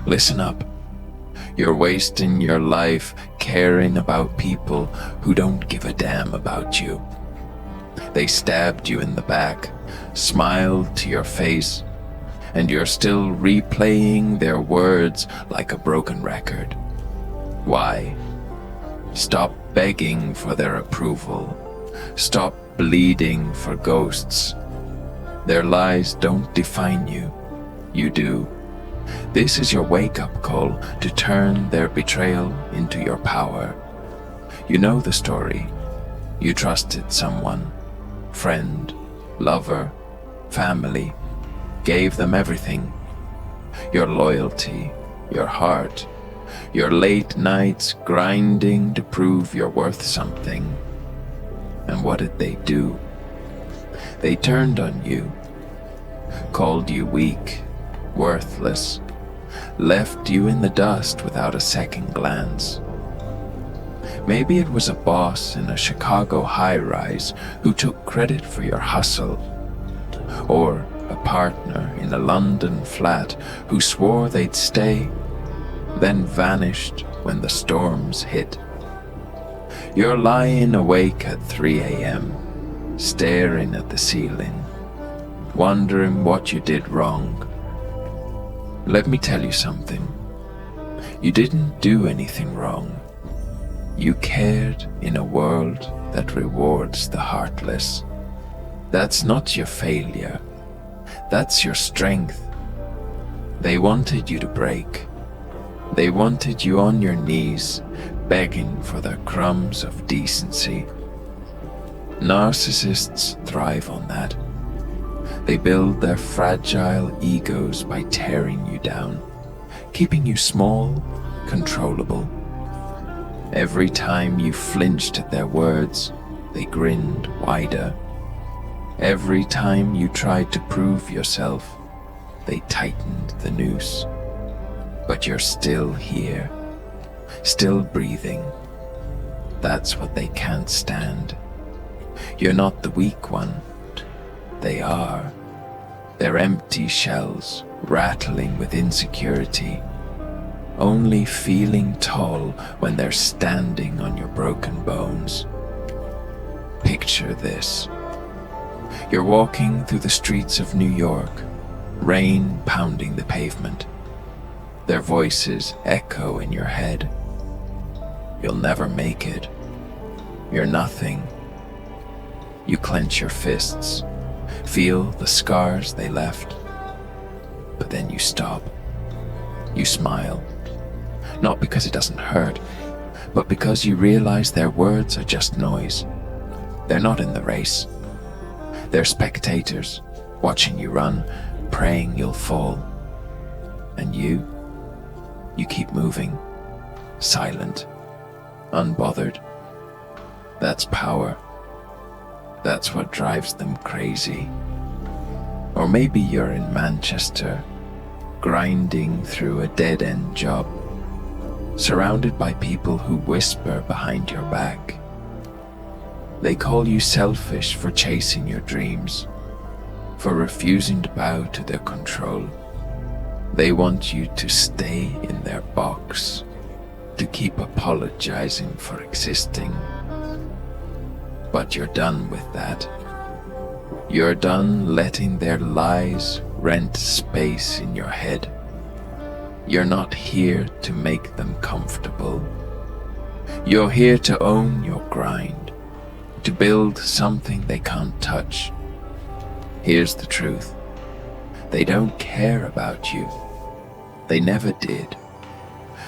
Listen up. You're wasting your life caring about people who don't give a damn about you. They stabbed you in the back, smiled to your face, and you're still replaying their words like a broken record. Why? Stop begging for their approval. Stop bleeding for ghosts. Their lies don't define you. You do. This is your wake-up call to turn their betrayal into your power. You know the story. You trusted someone, friend, lover, family, gave them everything. Your loyalty, your heart, your late nights grinding to prove you're worth something. And what did they do? They turned on you, called you weak, worthless, left you in the dust without a second glance. Maybe it was a boss in a Chicago high-rise who took credit for your hustle, or a partner in a London flat who swore they'd stay, then vanished when the storms hit. You're lying awake at 3 a.m., staring at the ceiling, wondering what you did wrong. Let me tell you something. You didn't do anything wrong. You cared in a world that rewards the heartless. That's not your failure. That's your strength. They wanted you to break. They wanted you on your knees, begging for their crumbs of decency. Narcissists thrive on that. They build their fragile egos by tearing you down, keeping you small, controllable. Every time you flinched at their words, they grinned wider. Every time you tried to prove yourself, they tightened the noose. But you're still here, still breathing. That's what they can't stand. You're not the weak one. They are. They're empty shells, rattling with insecurity, only feeling tall when they're standing on your broken bones. Picture this. You're walking through the streets of New York, rain pounding the pavement. Their voices echo in your head. You'll never make it. You're nothing. You clench your fists, feel the scars they left. But then you stop. You smile. Not because it doesn't hurt, but because you realize their words are just noise. They're not in the race. They're spectators, watching you run, praying you'll fall. And you keep moving, silent, unbothered. That's power. That's what drives them crazy. Or maybe you're in Manchester, grinding through a dead-end job, surrounded by people who whisper behind your back. They call you selfish for chasing your dreams, for refusing to bow to their control. They want you to stay in their box, to keep apologizing for existing. But you're done with that. You're done letting their lies rent space in your head. You're not here to make them comfortable. You're here to own your grind, to build something they can't touch. Here's the truth. They don't care about you. They never did.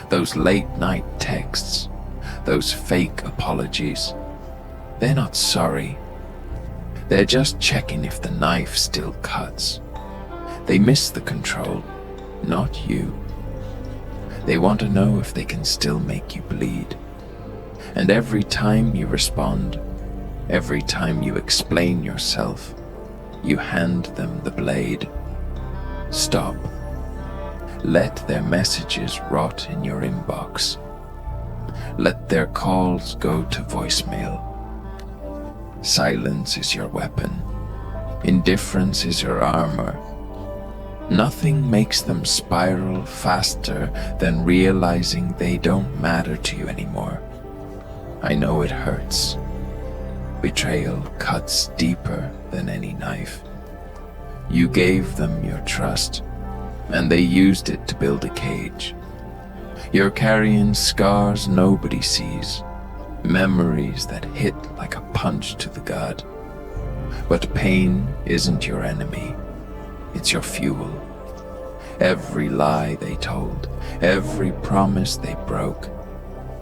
Those late-night texts, those fake apologies, they're not sorry. They're just checking if the knife still cuts. They miss the control, not you. They want to know if they can still make you bleed. And every time you respond, every time you explain yourself, you hand them the blade. Stop. Let their messages rot in your inbox. Let their calls go to voicemail. Silence is your weapon. Indifference is your armor. Nothing makes them spiral faster than realizing they don't matter to you anymore. I know it hurts. Betrayal cuts deeper than any knife. You gave them your trust, and they used it to build a cage. You're carrying scars nobody sees, memories that hit like a punch to the gut. But pain isn't your enemy, it's your fuel. Every lie they told, every promise they broke,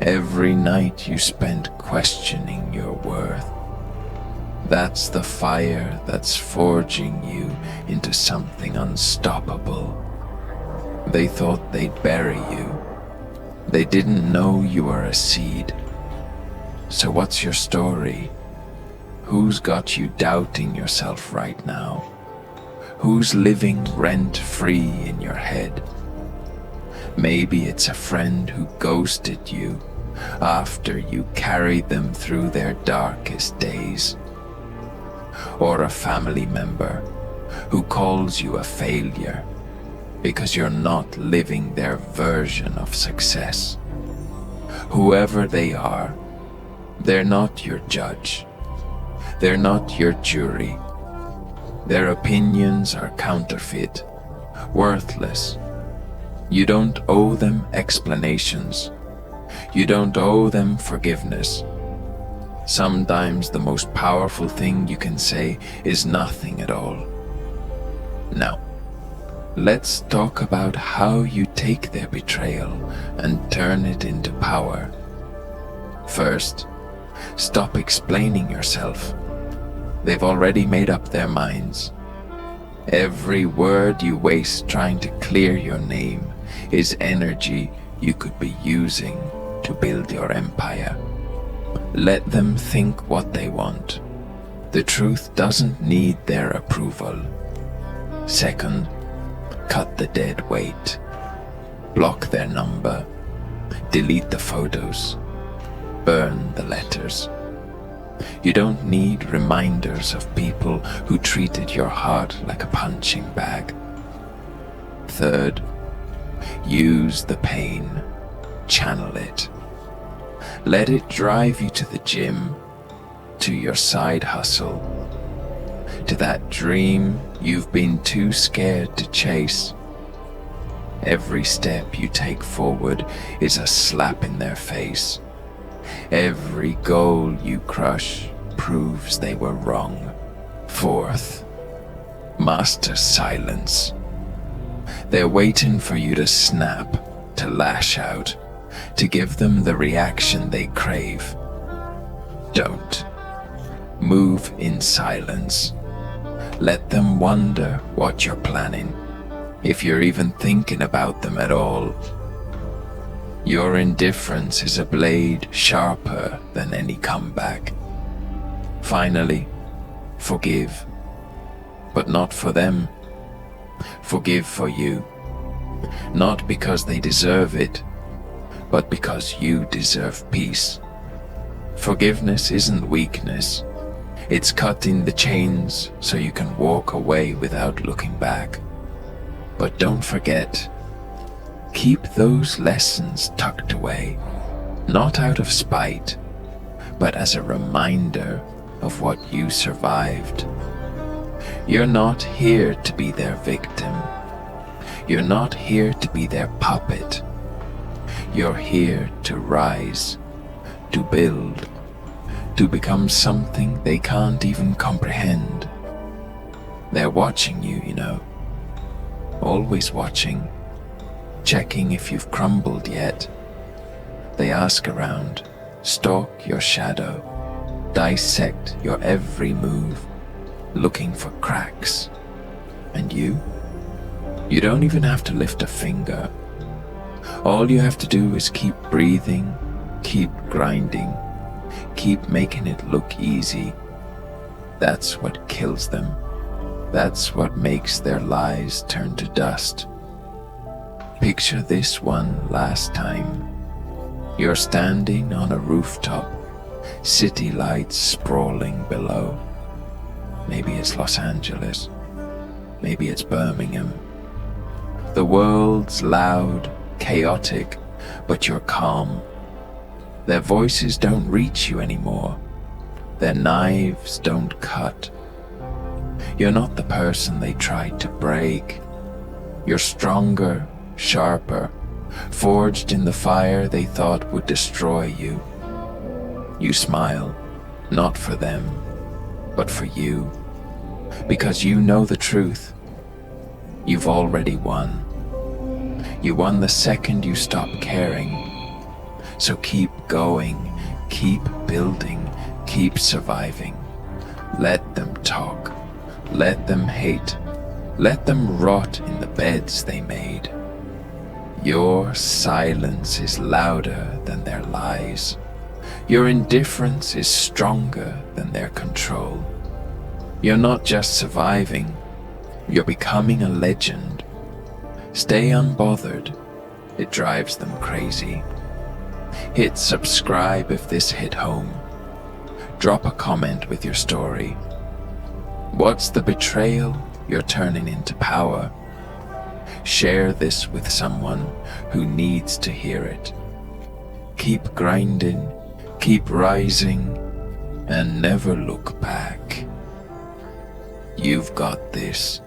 every night you spent questioning your worth. That's the fire that's forging you into something unstoppable. They thought they'd bury you. They didn't know you were a seed. So what's your story? Who's got you doubting yourself right now? Who's living rent-free in your head? Maybe it's a friend who ghosted you after you carried them through their darkest days. Or a family member who calls you a failure because you're not living their version of success. Whoever they are, they're not your judge. They're not your jury. Their opinions are counterfeit, worthless. You don't owe them explanations. You don't owe them forgiveness. Sometimes the most powerful thing you can say is nothing at all. Now, let's talk about how you take their betrayal and turn it into power. First, stop explaining yourself. They've already made up their minds. Every word you waste trying to clear your name is energy you could be using to build your empire. Let them think what they want. The truth doesn't need their approval. Second, cut the dead weight. Block their number. Delete the photos. Burn the letters. You don't need reminders of people who treated your heart like a punching bag. Third, use the pain. Channel it. Let it drive you to the gym, to your side hustle, to that dream you've been too scared to chase. Every step you take forward is a slap in their face. Every goal you crush proves they were wrong. Fourth, master silence. They're waiting for you to snap, to lash out, to give them the reaction they crave. Don't. Move in silence. Let them wonder what you're planning, if you're even thinking about them at all. Your indifference is a blade sharper than any comeback. Finally, forgive. But not for them. Forgive for you. Not because they deserve it, but because you deserve peace. Forgiveness isn't weakness. It's cutting the chains so you can walk away without looking back. But don't forget, keep those lessons tucked away, not out of spite, but as a reminder of what you survived. You're not here to be their victim. You're not here to be their puppet. You're here to rise, to build, to become something they can't even comprehend. They're watching you, you know. Always watching, checking if you've crumbled yet. They ask around, stalk your shadow, dissect your every move, looking for cracks. And you don't even have to lift a finger. All you have to do is keep breathing, keep grinding, keep making it look easy. That's what kills them. That's what makes their lies turn to dust. Picture this one last time. You're standing on a rooftop, city lights sprawling below. Maybe it's Los Angeles. Maybe it's Birmingham. The world's loud, chaotic, but you're calm. Their voices don't reach you anymore. Their knives don't cut. You're not the person they tried to break. You're stronger, sharper, forged in the fire they thought would destroy you. You smile, not for them, but for you, because you know the truth. You've already won. You won the second you stop caring. So keep going, keep building, keep surviving. Let them talk, let them hate, let them rot in the beds they made. Your silence is louder than their lies. Your indifference is stronger than their control. You're not just surviving, you're becoming a legend. Stay unbothered, it drives them crazy. Hit subscribe if this hit home. Drop a comment with your story. What's the betrayal you're turning into power? Share this with someone who needs to hear it. Keep grinding, keep rising, and never look back. You've got this.